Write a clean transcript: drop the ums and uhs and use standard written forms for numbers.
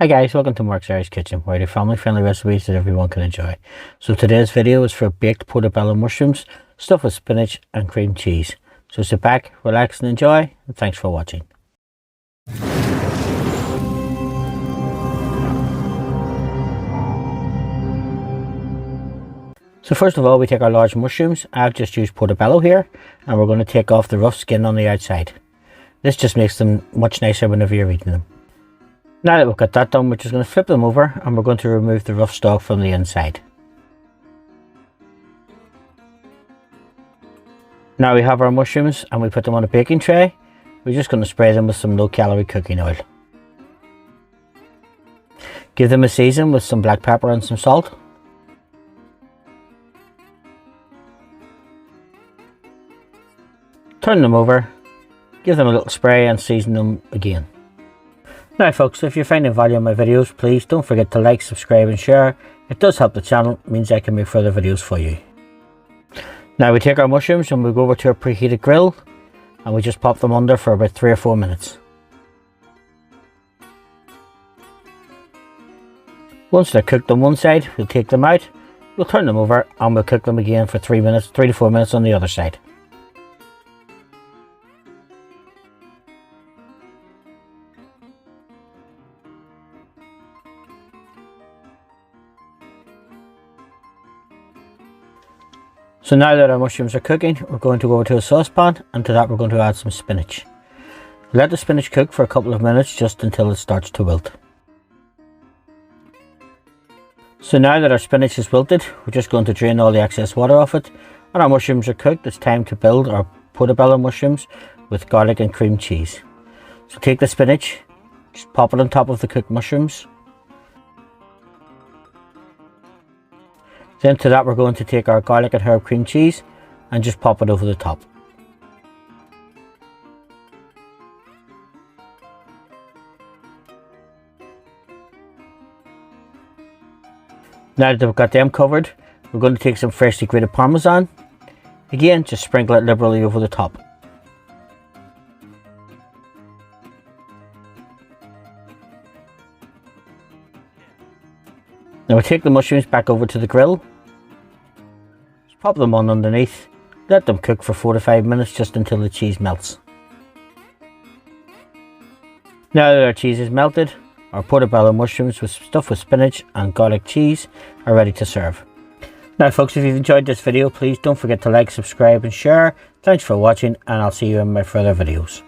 Hi guys, welcome to Mark's Irish Kitchen, where I do family friendly recipes that everyone can enjoy. So today's video is for baked portobello mushrooms stuffed with spinach and cream cheese. So sit back, relax and enjoy, and thanks for watching. So first of all, we take our large mushrooms. I've just used portobello here, and we're going to take off the rough skin on the outside. This just makes them much nicer whenever you're eating them. Now that we've got that done, we're just going to flip them over and we're going to remove the rough stalk from the inside. Now we have our mushrooms and we put them on a baking tray. We're just going to spray them with some low-calorie cooking oil. Give them a season with some black pepper and some salt. Turn them over, give them a little spray and season them again. Now folks, if you're finding value in my videos, please don't forget to like, subscribe and share. It does help the channel, it means I can make further videos for you. Now we take our mushrooms and we go over to a preheated grill and we just pop them under for about 3 or 4 minutes. Once they're cooked on one side, we'll take them out, we'll turn them over and we'll cook them again for 3 to 4 minutes on the other side. So now that our mushrooms are cooking, we're going to go over to a saucepan, and to that we're going to add some spinach. Let the spinach cook for a couple of minutes just until it starts to wilt. So now that our spinach is wilted, we're just going to drain all the excess water off it, and our mushrooms are cooked. It's time to build our portobello mushrooms with garlic and cream cheese. So take the spinach, just pop it on top of the cooked mushrooms. Then to that we're going to take our garlic and herb cream cheese and just pop it over the top. Now that we've got them covered, we're going to take some freshly grated Parmesan. Again, just sprinkle it liberally over the top. Now we take the mushrooms back over to the grill. Pop them on underneath, let them cook for 4 to 5 minutes just until the cheese melts. Now that our cheese is melted, our portobello mushrooms stuffed with spinach and garlic cheese are ready to serve. Now folks, if you've enjoyed this video, please don't forget to like, subscribe and share. Thanks for watching, and I'll see you in my further videos.